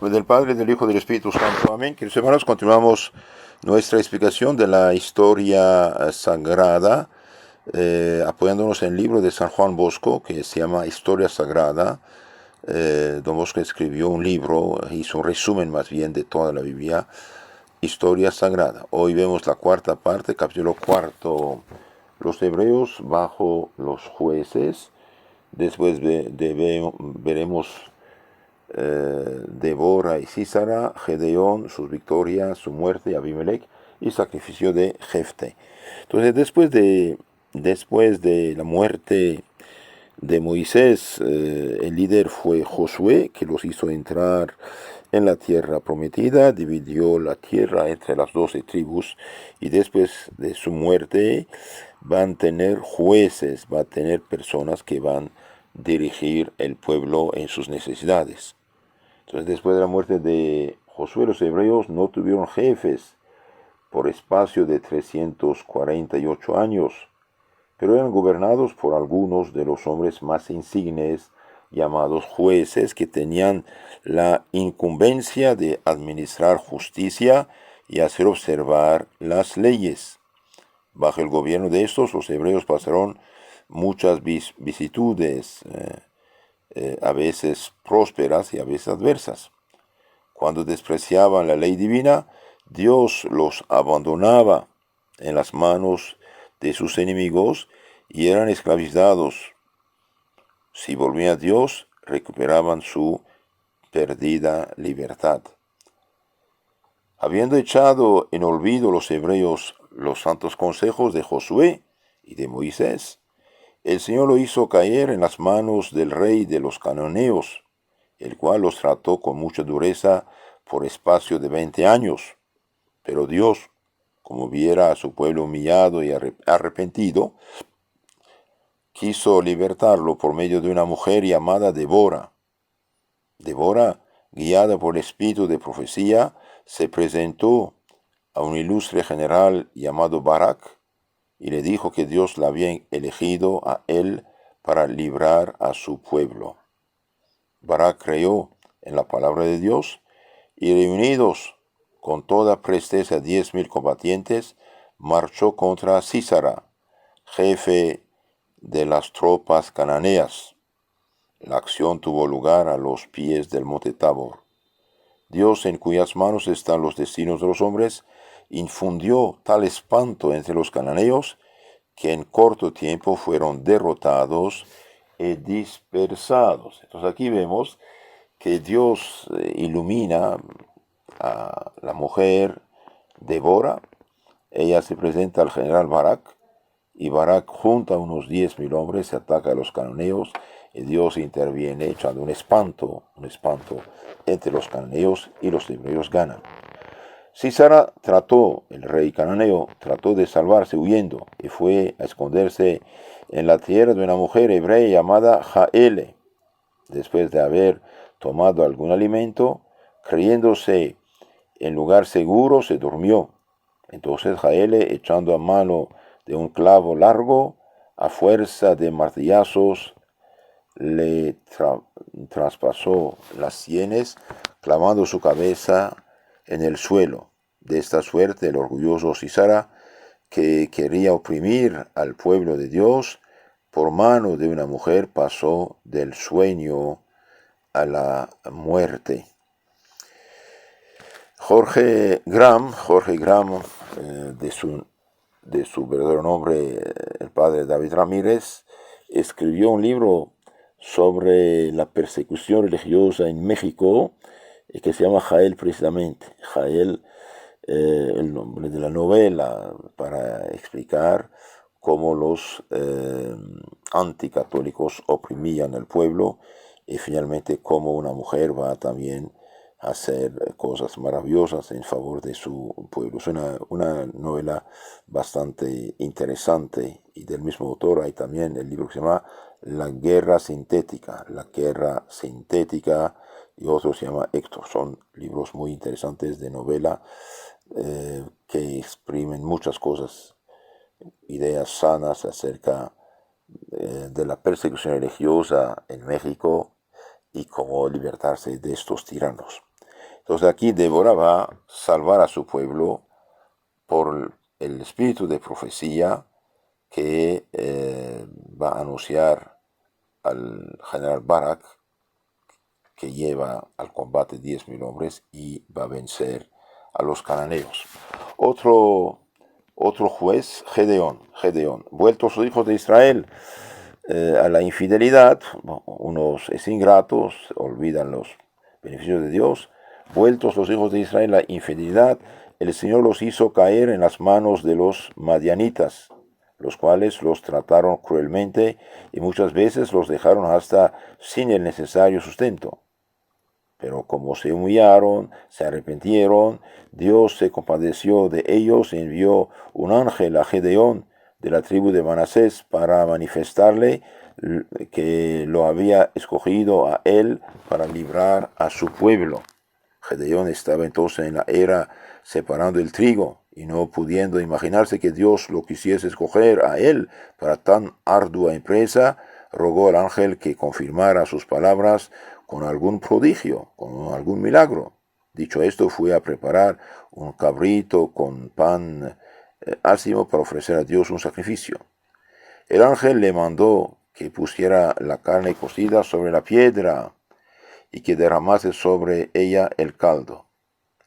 nombre del Padre, del Hijo y del Espíritu Santo. Amén. Queridos hermanos, continuamos nuestra explicación de la historia sagrada, apoyándonos en el libro de San Juan Bosco, que se llama Historia Sagrada. Don Bosco escribió un libro, hizo un resumen más bien de toda la Biblia, Historia Sagrada. Hoy vemos la cuarta parte, capítulo cuarto, los hebreos bajo los jueces. Después veremos Débora y Sísara, Gedeón, sus victorias, su muerte, Abimelech y sacrificio de Jefte. Entonces, después de la muerte de Moisés, el líder fue Josué, que los hizo entrar en la tierra prometida, dividió la tierra entre las 12 tribus, y después de su muerte van a tener jueces, va a tener personas que van a dirigir el pueblo en sus necesidades. Entonces, después de la muerte de Josué, los hebreos no tuvieron jefes por espacio de 348 años, pero eran gobernados por algunos de los hombres más insignes, llamados jueces, que tenían la incumbencia de administrar justicia y hacer observar las leyes. Bajo el gobierno de estos, los hebreos pasaron muchas vicisitudes, a veces prósperas y a veces adversas. Cuando despreciaban la ley divina, Dios los abandonaba en las manos de sus enemigos y eran esclavizados. Si volvían a Dios, recuperaban su perdida libertad. Habiendo echado en olvido los hebreos los santos consejos de Josué y de Moisés, el Señor lo hizo caer en las manos del rey de los cananeos, el cual los trató con mucha dureza por espacio de 20 años. Pero Dios, como viera a su pueblo humillado y arrepentido, quiso libertarlo por medio de una mujer llamada Débora. Débora, guiada por el espíritu de profecía, se presentó a un ilustre general llamado Barak, y le dijo que Dios la había elegido a él para librar a su pueblo. Barak creyó en la palabra de Dios, y reunidos con toda presteza 10,000 combatientes, marchó contra Sísara, jefe de las tropas cananeas. La acción tuvo lugar a los pies del monte Tabor. Dios, en cuyas manos están los destinos de los hombres, infundió tal espanto entre los cananeos que en corto tiempo fueron derrotados y dispersados. Entonces aquí vemos que Dios ilumina a la mujer Débora. Ella se presenta al general Barak, y Barak junta a unos 10,000 hombres, se ataca a los cananeos, y Dios interviene echando un espanto entre los cananeos, y los hebreos ganan. Sísara el rey cananeo, trató de salvarse huyendo, y fue a esconderse en la tierra de una mujer hebrea llamada Jaele. Después de haber tomado algún alimento, creyéndose en lugar seguro, se durmió. Entonces Jaele, echando a mano de un clavo largo, a fuerza de martillazos, le traspasó las sienes, clavando su cabeza en el suelo. De esta suerte, el orgulloso Sísara, que quería oprimir al pueblo de Dios, por mano de una mujer, pasó del sueño a la muerte. Jorge Gram, de su verdadero nombre, el padre David Ramírez, escribió un libro sobre la persecución religiosa en México, que se llama Jael precisamente. Jael, el nombre de la novela, para explicar cómo los anticatólicos oprimían al pueblo, y finalmente cómo una mujer va también a hacer cosas maravillosas en favor de su pueblo. Es una novela bastante interesante, y del mismo autor hay también el libro que se llama La Guerra Sintética, y otro se llama Héctor. Son libros muy interesantes de novela, que exprimen muchas cosas, ideas sanas acerca de la persecución religiosa en México y cómo libertarse de estos tiranos. Entonces aquí Débora va a salvar a su pueblo por el espíritu de profecía que va a anunciar al general Barak, que lleva al combate 10.000 hombres y va a vencer a los cananeos. Otro juez, Gedeón. Vueltos los hijos de Israel a la infidelidad, unos es ingratos, olvidan los beneficios de Dios. Vueltos los hijos de Israel a la infidelidad, el Señor los hizo caer en las manos de los madianitas, los cuales los trataron cruelmente y muchas veces los dejaron hasta sin el necesario sustento. Pero como se humillaron, se arrepintieron, Dios se compadeció de ellos y envió un ángel a Gedeón de la tribu de Manasés para manifestarle que lo había escogido a él para librar a su pueblo. Gedeón estaba entonces en la era separando el trigo y no pudiendo imaginarse que Dios lo quisiese escoger a él para tan ardua empresa, rogó al ángel que confirmara sus palabras con algún prodigio, con algún milagro. Dicho esto, fue a preparar un cabrito con pan ácimo para ofrecer a Dios un sacrificio. El ángel le mandó que pusiera la carne cocida sobre la piedra y que derramase sobre ella el caldo.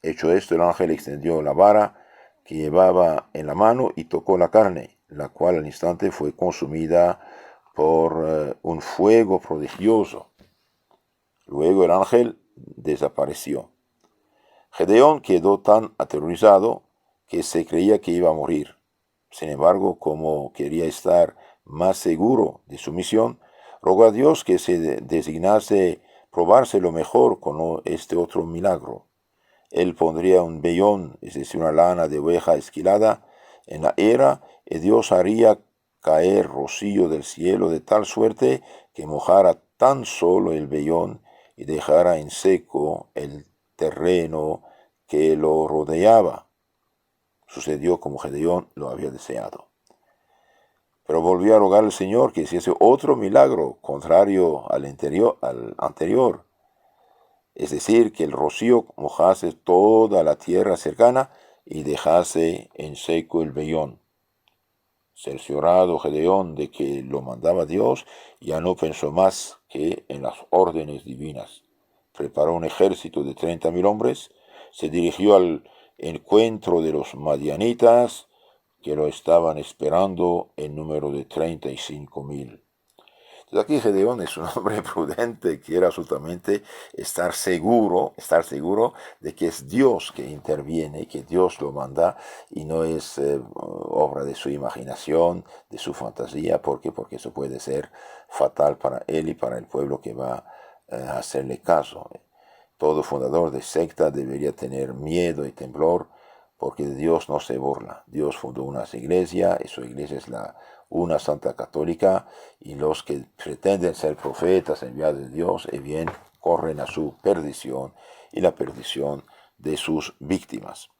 Hecho esto, el ángel extendió la vara que llevaba en la mano y tocó la carne, la cual al instante fue consumida por un fuego prodigioso. Luego el ángel desapareció. Gedeón quedó tan aterrorizado que se creía que iba a morir. Sin embargo, como quería estar más seguro de su misión, rogó a Dios que se designase probárselo mejor con este otro milagro. Él pondría un vellón, es decir, una lana de oveja esquilada, en la era, y Dios haría caer rocío del cielo de tal suerte que mojara tan solo el vellón y dejara en seco el terreno que lo rodeaba. Sucedió como Gedeón lo había deseado. Pero volvió a rogar al Señor que hiciese otro milagro contrario al anterior. Es decir, que el rocío mojase toda la tierra cercana y dejase en seco el vellón. Cerciorado Gedeón de que lo mandaba Dios, ya no pensó más que en las órdenes divinas. Preparó un ejército de 30.000 hombres, se dirigió al encuentro de los madianitas, que lo estaban esperando en número de 35.000. Entonces aquí Gedeón es un hombre prudente, quiere absolutamente estar seguro de que es Dios que interviene, que Dios lo manda y no es obra de su imaginación, de su fantasía, porque eso puede ser fatal para él y para el pueblo que va a hacerle caso. Todo fundador de secta debería tener miedo y temblor, porque de Dios no se burla. Dios fundó una iglesia, y su iglesia es una santa católica, y los que pretenden ser profetas enviados de Dios, bien, corren a su perdición y la perdición de sus víctimas.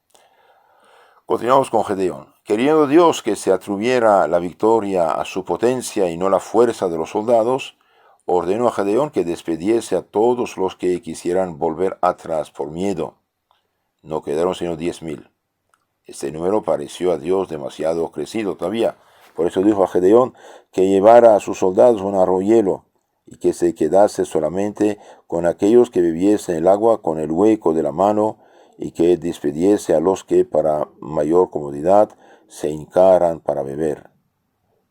Continuamos con Gedeón. Queriendo Dios que se atribuyera la victoria a su potencia y no la fuerza de los soldados, ordenó a Gedeón que despediese a todos los que quisieran volver atrás por miedo. No quedaron sino 10.000. Este número pareció a Dios demasiado crecido todavía. Por eso dijo a Gedeón que llevara a sus soldados un arroyuelo y que se quedase solamente con aquellos que bebiesen el agua con el hueco de la mano y que despediese a los que para mayor comodidad se hincaran para beber.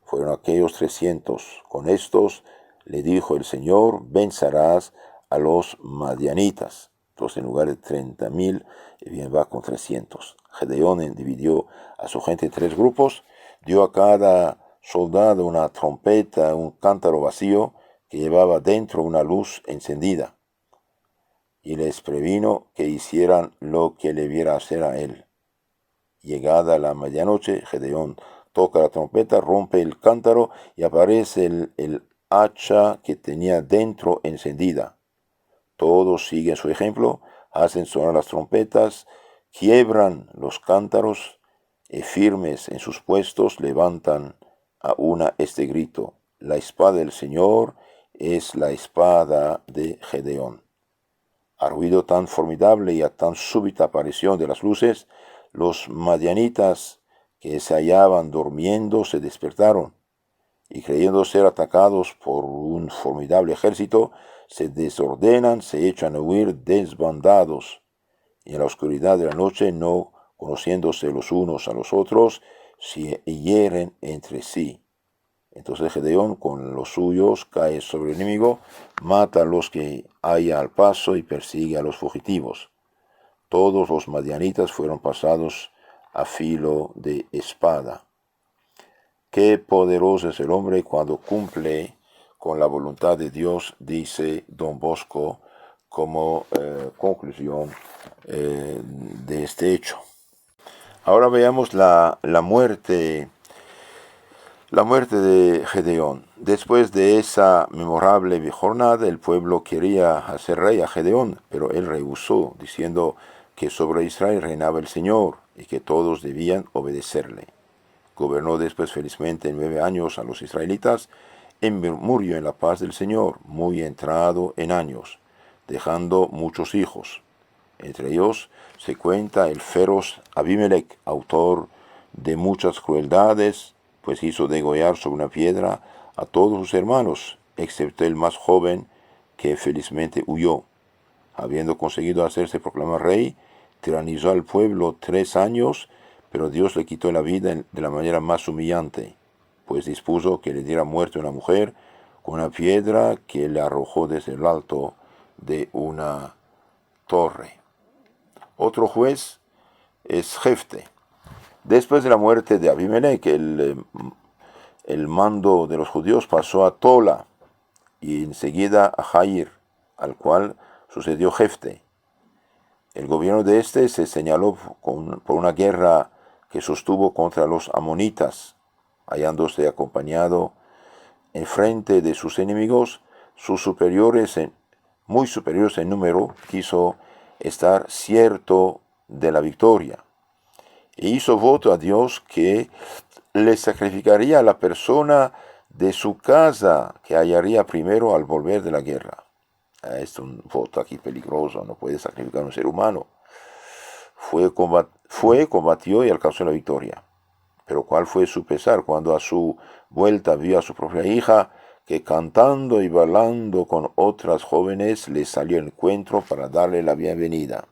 Fueron aquellos 300. Con estos le dijo el Señor, vencerás a los madianitas. Entonces en lugar de 30.000, bien va con 300. Gedeón dividió a su gente en 3 grupos, dio a cada soldado una trompeta, un cántaro vacío que llevaba dentro una luz encendida, y les previno que hicieran lo que le viera hacer a él. Llegada la medianoche, Gedeón toca la trompeta, rompe el cántaro y aparece el hacha que tenía dentro encendida. Todos siguen su ejemplo, hacen sonar las trompetas, quiebran los cántaros y firmes en sus puestos levantan a una este grito: la espada del Señor es la espada de Gedeón. Al ruido tan formidable y a tan súbita aparición de las luces, los madianitas que se hallaban durmiendo se despertaron y creyendo ser atacados por un formidable ejército, se desordenan, se echan a huir desbandados, y en la oscuridad de la noche, no conociéndose los unos a los otros, se hieren entre sí. Entonces Gedeón con los suyos cae sobre el enemigo, mata a los que haya al paso y persigue a los fugitivos. Todos los madianitas fueron pasados a filo de espada. Qué poderoso es el hombre cuando cumple con la voluntad de Dios, dice Don Bosco como conclusión de este hecho. Ahora veamos la muerte de Gedeón. Después de esa memorable jornada, el pueblo quería hacer rey a Gedeón, pero él rehusó, diciendo que sobre Israel reinaba el Señor y que todos debían obedecerle. Gobernó después felizmente 9 años a los israelitas y murió en la paz del Señor, muy entrado en años, dejando muchos hijos. Entre ellos se cuenta el feroz Abimelech, autor de muchas crueldades, pues hizo degollar sobre una piedra a todos sus hermanos, excepto el más joven, que felizmente huyó. Habiendo conseguido hacerse proclamar rey, tiranizó al pueblo 3 años, pero Dios le quitó la vida de la manera más humillante, pues dispuso que le diera muerte a una mujer con una piedra que le arrojó desde el alto de una torre. Otro juez es Jefte. Después de la muerte de Abimelech, el mando de los judíos pasó a Tola y enseguida a Jair, al cual sucedió Jefte. El gobierno de este se señaló por una guerra que sostuvo contra los amonitas, hallándose acompañado en frente de sus enemigos, muy superiores en número, quiso estar cierto de la victoria, e hizo voto a Dios que le sacrificaría a la persona de su casa que hallaría primero al volver de la guerra. Es un voto aquí peligroso, no puede sacrificar a un ser humano. Combatió y alcanzó la victoria. Pero cuál fue su pesar cuando a su vuelta vio a su propia hija que cantando y bailando con otras jóvenes le salió al encuentro para darle la bienvenida.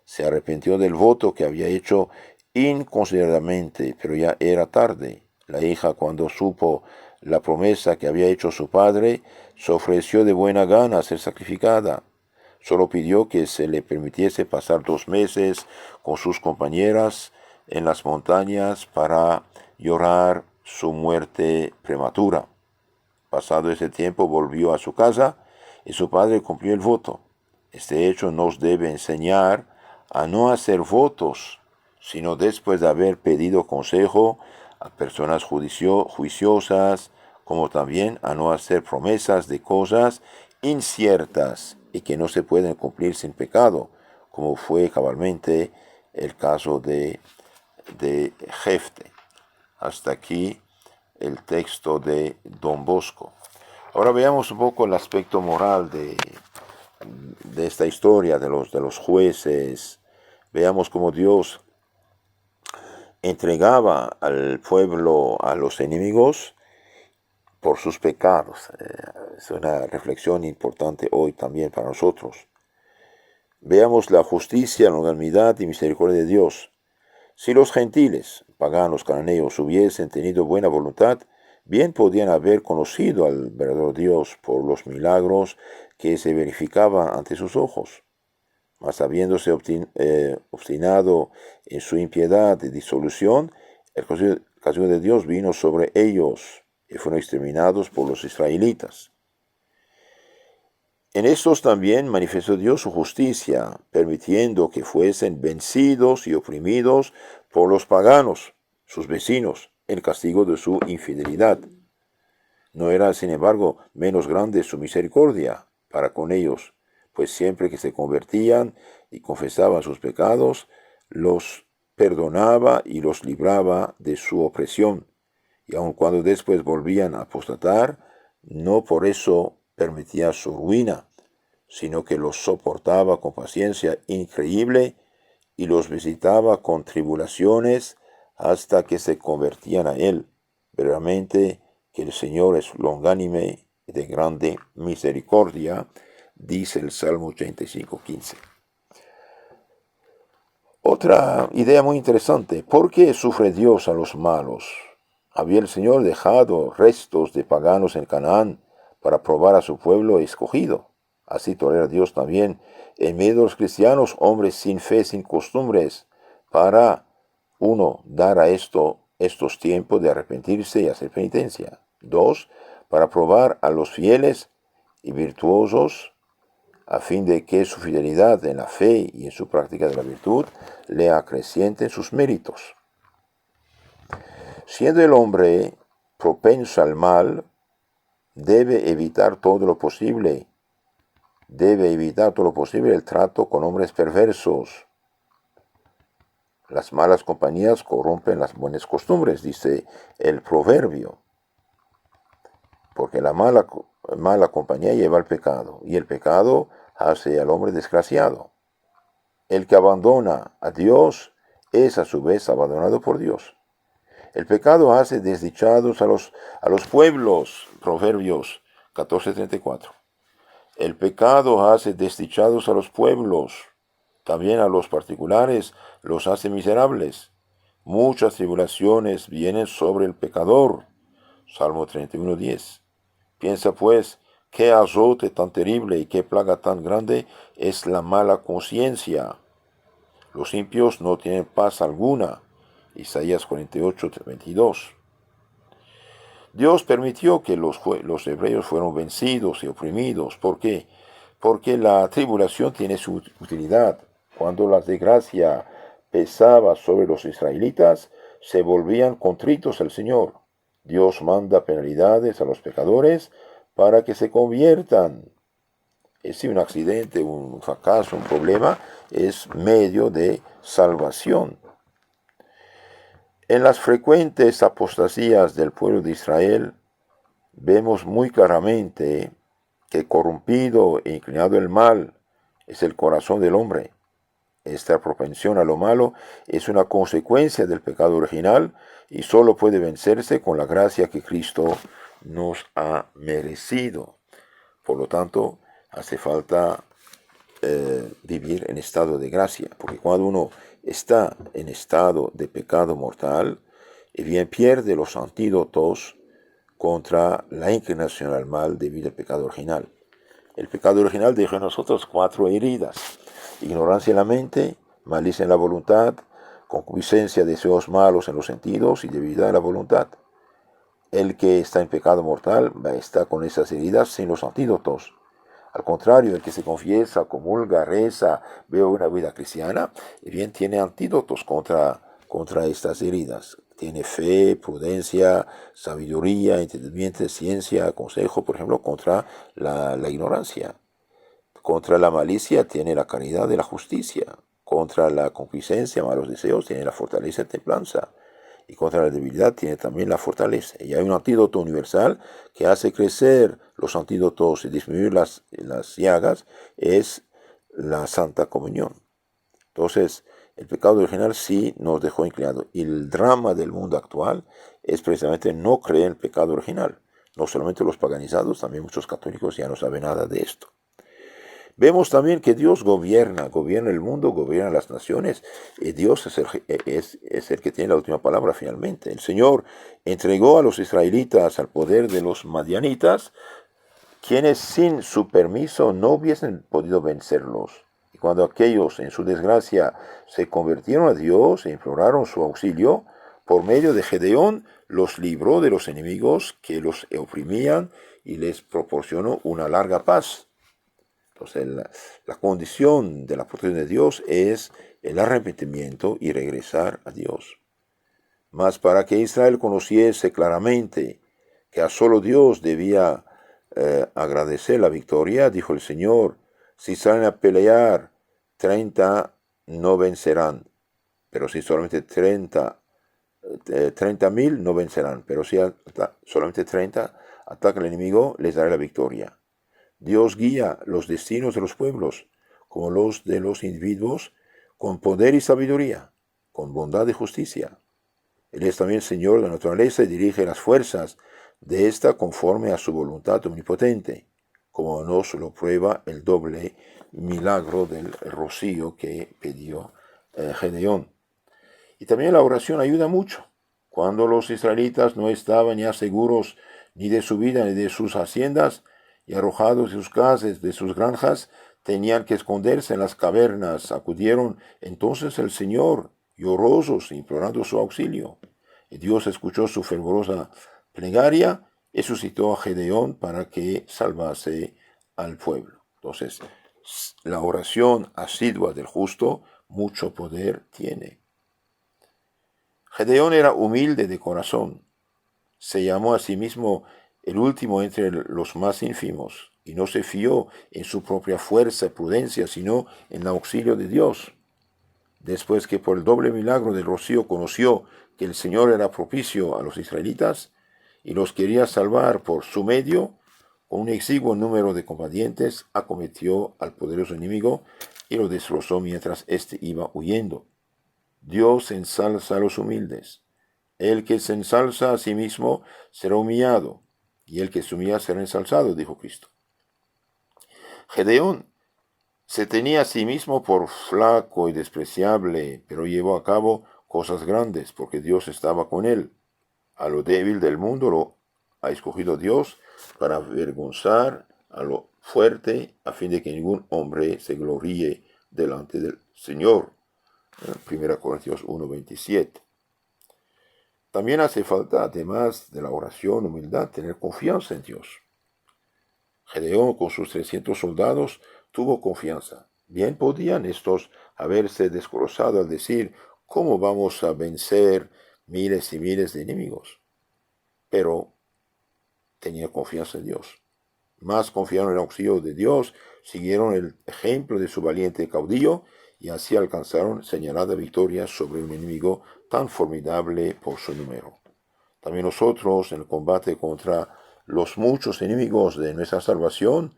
Se arrepintió del voto que había hecho inconsideradamente, pero ya era tarde. La hija, cuando supo la promesa que había hecho su padre, se ofreció de buena gana a ser sacrificada. Solo pidió que se le permitiese pasar 2 meses con sus compañeras en las montañas para llorar su muerte prematura. Pasado ese tiempo volvió a su casa y su padre cumplió el voto. Este hecho nos debe enseñar a no hacer votos, sino después de haber pedido consejo a personas juiciosas, como también a no hacer promesas de cosas inciertas y que no se pueden cumplir sin pecado, como fue cabalmente el caso de Jefte. Hasta aquí el texto de Don Bosco. Ahora veamos un poco el aspecto moral de esta historia de los jueces. Veamos cómo Dios entregaba al pueblo a los enemigos por sus pecados. Es una reflexión importante hoy también para nosotros. Veamos la justicia, longanimidad y misericordia de Dios. Si los gentiles, paganos, cananeos, hubiesen tenido buena voluntad, bien podían haber conocido al verdadero Dios por los milagros que se verificaban ante sus ojos. Mas habiéndose obstinado en su impiedad y disolución, el castigo de Dios vino sobre ellos y fueron exterminados por los israelitas. En estos también manifestó Dios su justicia, permitiendo que fuesen vencidos y oprimidos por los paganos, sus vecinos, en castigo de su infidelidad. No era, sin embargo, menos grande su misericordia para con ellos, pues siempre que se convertían y confesaban sus pecados, los perdonaba y los libraba de su opresión. Y aun cuando después volvían a apostatar, no por eso permitía su ruina, sino que los soportaba con paciencia increíble y los visitaba con tribulaciones hasta que se convertían a él. Verdaderamente que el Señor es longánime y de grande misericordia, dice el Salmo 85:15. Otra idea muy interesante. ¿Por qué sufre Dios a los malos? ¿Había el Señor dejado restos de paganos en Canaán para probar a su pueblo escogido? Así tolera Dios también en medio de los cristianos hombres sin fe, sin costumbres, para, uno, dar a estos tiempos de arrepentirse y hacer penitencia. Dos, para probar a los fieles y virtuosos a fin de que su fidelidad en la fe y en su práctica de la virtud le acrecienten sus méritos. Siendo el hombre propenso al mal, debe evitar todo lo posible el trato con hombres perversos. Las malas compañías corrompen las buenas costumbres, dice el proverbio, porque la mala compañía lleva al pecado, y el pecado hace al hombre desgraciado. El que abandona a Dios es a su vez abandonado por Dios. El pecado hace desdichados a los pueblos, Proverbios 14:34. El pecado hace desdichados a los pueblos, también a los particulares los hace miserables. Muchas tribulaciones vienen sobre el pecador, Salmo 31:10. Piensa pues, qué azote tan terrible y qué plaga tan grande es la mala conciencia. Los impios no tienen paz alguna, Isaías 48:22. Dios permitió que los hebreos fueran vencidos y oprimidos. ¿Por qué? Porque la tribulación tiene su utilidad. Cuando la desgracia pesaba sobre los israelitas, se volvían contritos al Señor. Dios manda penalidades a los pecadores para que se conviertan. Si un accidente, un fracaso, un problema, es medio de salvación. En las frecuentes apostasías del pueblo de Israel, vemos muy claramente que corrompido e inclinado el mal es el corazón del hombre. Esta propensión a lo malo es una consecuencia del pecado original y solo puede vencerse con la gracia que Cristo nos ha merecido. Por lo tanto, hace falta vivir en estado de gracia, porque cuando uno está en estado de pecado mortal, bien pierde los antídotos contra la inclinación al mal debido al pecado original. El pecado original dejó en nosotros 4 heridas: ignorancia en la mente, malicia en la voluntad, concupiscencia, deseos malos en los sentidos y debilidad en la voluntad. El que está en pecado mortal va a estar con esas heridas sin los antídotos. Al contrario, el que se confiesa, comulga, reza, vive una vida cristiana, bien tiene antídotos contra estas heridas. Tiene fe, prudencia, sabiduría, entendimiento, ciencia, consejo, por ejemplo, contra la ignorancia. Contra la malicia tiene la caridad de la justicia. Contra la concupiscencia, malos deseos, tiene la fortaleza y templanza. Y contra la debilidad tiene también la fortaleza. Y hay un antídoto universal que hace crecer los antídotos y disminuir las llagas, es la Santa Comunión. Entonces, el pecado original sí nos dejó inclinados. Y el drama del mundo actual es precisamente no creer en el pecado original. No solamente los paganizados, también muchos católicos ya no saben nada de esto. Vemos también que Dios gobierna el mundo, gobierna las naciones, y Dios es el que tiene la última palabra finalmente. El Señor entregó a los israelitas al poder de los madianitas, quienes sin su permiso no hubiesen podido vencerlos. Y cuando aquellos en su desgracia se convirtieron a Dios e imploraron su auxilio, por medio de Gedeón los libró de los enemigos que los oprimían y les proporcionó una larga paz. Entonces, la condición de la protección de Dios es el arrepentimiento y regresar a Dios. Mas para que Israel conociese claramente que a solo Dios debía agradecer la victoria, dijo el Señor: si salen a pelear 30 no vencerán, pero si solamente 30,000 no vencerán, pero si solamente 30 atacan al enemigo, les daré la victoria. Dios guía los destinos de los pueblos, como los de los individuos, con poder y sabiduría, con bondad y justicia. Él es también Señor de la naturaleza y dirige las fuerzas de ésta conforme a su voluntad omnipotente, como nos lo prueba el doble milagro del rocío que pidió Gedeón. Y también la oración ayuda mucho. Cuando los israelitas no estaban ya seguros ni de su vida ni de sus haciendas, y arrojados de sus casas, de sus granjas, tenían que esconderse en las cavernas. Acudieron entonces el Señor, llorosos, implorando su auxilio. Y Dios escuchó su fervorosa plegaria y suscitó a Gedeón para que salvase al pueblo. Entonces, la oración asidua del justo mucho poder tiene. Gedeón era humilde de corazón. Se llamó a sí mismo el último entre los más ínfimos, y no se fió en su propia fuerza y prudencia, sino en el auxilio de Dios. Después que por el doble milagro del rocío conoció que el Señor era propicio a los israelitas y los quería salvar por su medio, con un exiguo número de combatientes acometió al poderoso enemigo y lo destrozó mientras éste iba huyendo. Dios ensalza a los humildes. El que se ensalza a sí mismo será humillado, y el que se humilla será ensalzado, dijo Cristo. Gedeón se tenía a sí mismo por flaco y despreciable, pero llevó a cabo cosas grandes, porque Dios estaba con él. A lo débil del mundo lo ha escogido Dios para avergonzar a lo fuerte, a fin de que ningún hombre se gloríe delante del Señor. 1 Corintios 1:27. También hace falta, además de la oración, humildad, tener confianza en Dios. Gedeón, con sus 300 soldados, tuvo confianza. Bien podían estos haberse desglosado al decir, ¿cómo vamos a vencer miles y miles de enemigos? Pero tenía confianza en Dios. Más confiaron en el auxilio de Dios, siguieron el ejemplo de su valiente caudillo y así alcanzaron señalada victoria sobre un enemigo tan formidable por su número. También nosotros, en el combate contra los muchos enemigos de nuestra salvación,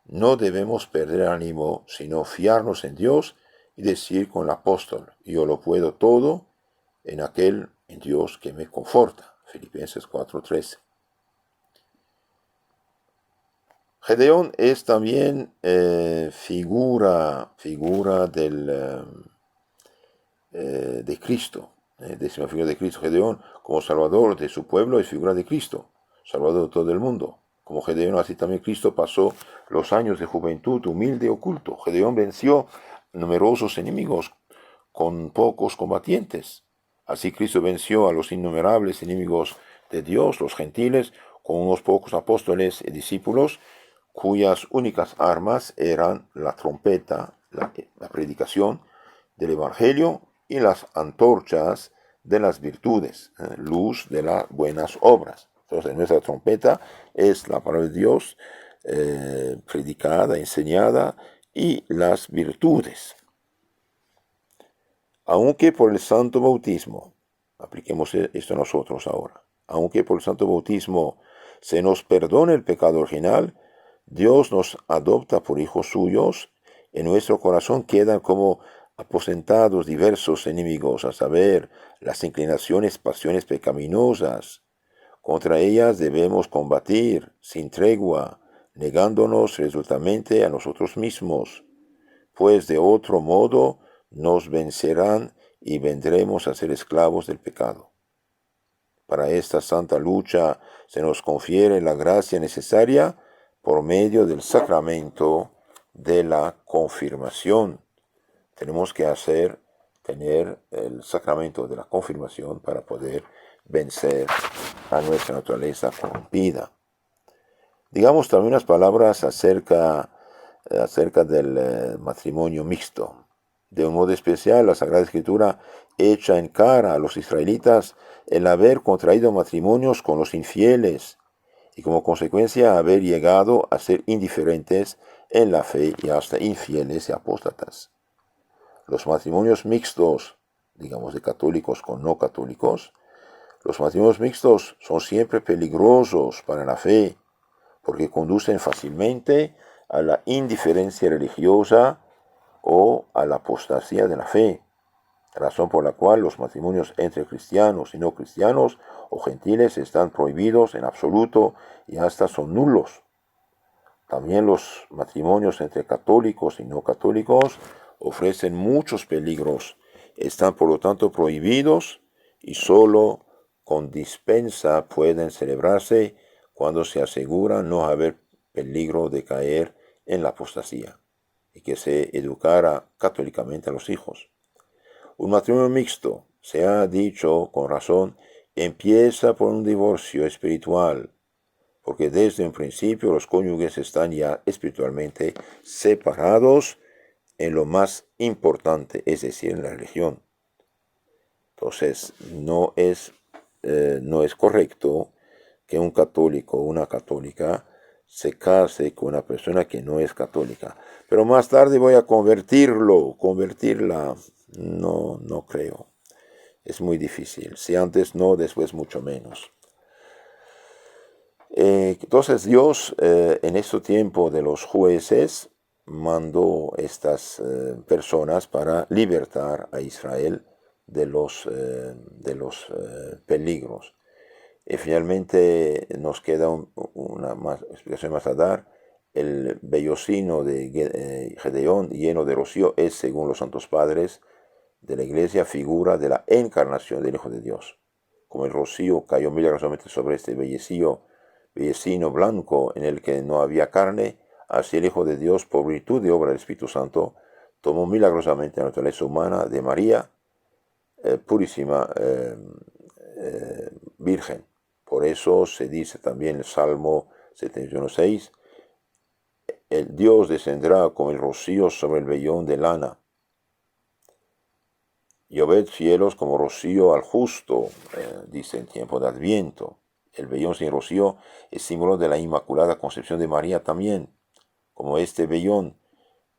no debemos perder ánimo, sino fiarnos en Dios y decir con el apóstol, yo lo puedo todo en aquel en Dios que me conforta. Filipenses 4:13. Gedeón es también figura de Cristo, décima figura de Cristo. Gedeón, como salvador de su pueblo, es figura de Cristo, salvador de todo el mundo. Como Gedeón, así también Cristo pasó los años de juventud humilde y oculto. Gedeón venció numerosos enemigos con pocos combatientes. Así Cristo venció a los innumerables enemigos de Dios, los gentiles, con unos pocos apóstoles y discípulos, cuyas únicas armas eran la trompeta, la predicación del Evangelio y las antorchas de las virtudes, luz de las buenas obras. Entonces, nuestra trompeta es la palabra de Dios predicada, enseñada, y las virtudes. Aunque por el santo bautismo, apliquemos esto nosotros ahora, aunque por el santo bautismo se nos perdone el pecado original, Dios nos adopta por hijos suyos, en nuestro corazón quedan como aposentados diversos enemigos, a saber, las inclinaciones, pasiones pecaminosas. Contra ellas debemos combatir sin tregua, negándonos resueltamente a nosotros mismos, pues de otro modo nos vencerán y vendremos a ser esclavos del pecado. Para esta santa lucha se nos confiere la gracia necesaria por medio del sacramento de la confirmación. Tenemos que tener el sacramento de la confirmación para poder vencer a nuestra naturaleza corrompida. Digamos también unas palabras acerca del matrimonio mixto. De un modo especial, la Sagrada Escritura echa en cara a los israelitas el haber contraído matrimonios con los infieles y como consecuencia haber llegado a ser indiferentes en la fe y hasta infieles y apóstatas. Los matrimonios mixtos, digamos de católicos con no católicos, los matrimonios mixtos son siempre peligrosos para la fe, porque conducen fácilmente a la indiferencia religiosa o a la apostasía de la fe, razón por la cual los matrimonios entre cristianos y no cristianos o gentiles están prohibidos en absoluto y hasta son nulos. También los matrimonios entre católicos y no católicos ofrecen muchos peligros, están por lo tanto prohibidos y solo con dispensa pueden celebrarse cuando se asegura no haber peligro de caer en la apostasía y que se educara católicamente a los hijos. Un matrimonio mixto, se ha dicho con razón, empieza por un divorcio espiritual, porque desde un principio los cónyuges están ya espiritualmente separados en lo más importante, es decir, en la religión. Entonces, no es correcto que un católico o una católica se case con una persona que no es católica. Pero más tarde voy a convertirla, no creo. Es muy difícil. Si antes no, después mucho menos. Entonces Dios en este tiempo de los jueces mandó estas personas para libertar a Israel de los peligros. Y finalmente nos queda una explicación más a dar. El vellocino de Gedeón lleno de rocío es, según los santos padres de la iglesia, figura de la encarnación del Hijo de Dios. Como el rocío cayó milagrosamente sobre este vellecino blanco en el que no había carne, así el Hijo de Dios, por virtud de obra del Espíritu Santo, tomó milagrosamente la naturaleza humana de María, purísima Virgen. Por eso se dice también en el Salmo 71:6, el Dios descenderá como el rocío sobre el vellón de lana. Lloved cielos como rocío al justo, dice en tiempo de Adviento. El vellón sin rocío es símbolo de la Inmaculada Concepción de María también. Como este vellón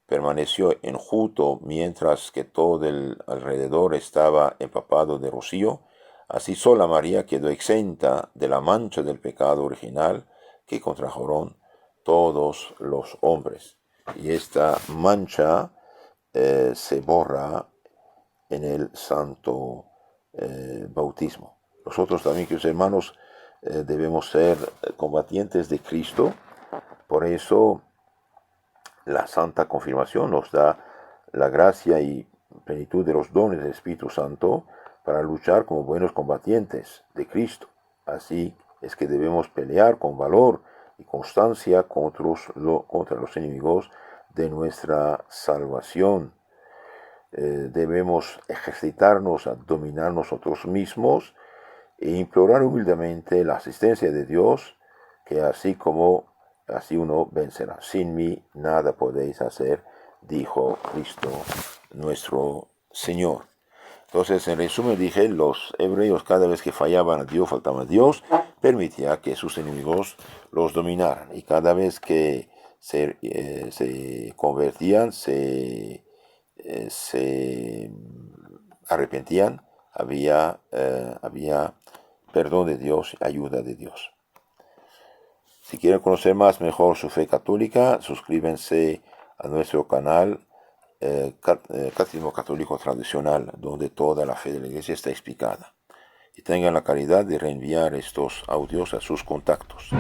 permaneció enjuto mientras que todo el alrededor estaba empapado de rocío, así sola María quedó exenta de la mancha del pecado original que contrajeron todos los hombres. Y esta mancha se borra en el santo bautismo. Nosotros también, queridos hermanos, debemos ser combatientes de Cristo. Por eso la Santa Confirmación nos da la gracia y plenitud de los dones del Espíritu Santo para luchar como buenos combatientes de Cristo. Así es que debemos pelear con valor y constancia contra los enemigos de nuestra salvación. Debemos ejercitarnos a dominar nosotros mismos e implorar humildemente la asistencia de Dios, que así uno vencerá. Sin mí nada podéis hacer, dijo Cristo nuestro Señor. Entonces, en resumen, dije, los hebreos cada vez que fallaban a Dios, faltaban a Dios, permitía que sus enemigos los dominaran. Y cada vez que se convertían, se arrepentían, había perdón de Dios, ayuda de Dios. Si quieren conocer mejor su fe católica, suscríbanse a nuestro canal Catecismo Católico Tradicional, donde toda la fe de la Iglesia está explicada. Y tengan la caridad de reenviar estos audios a sus contactos.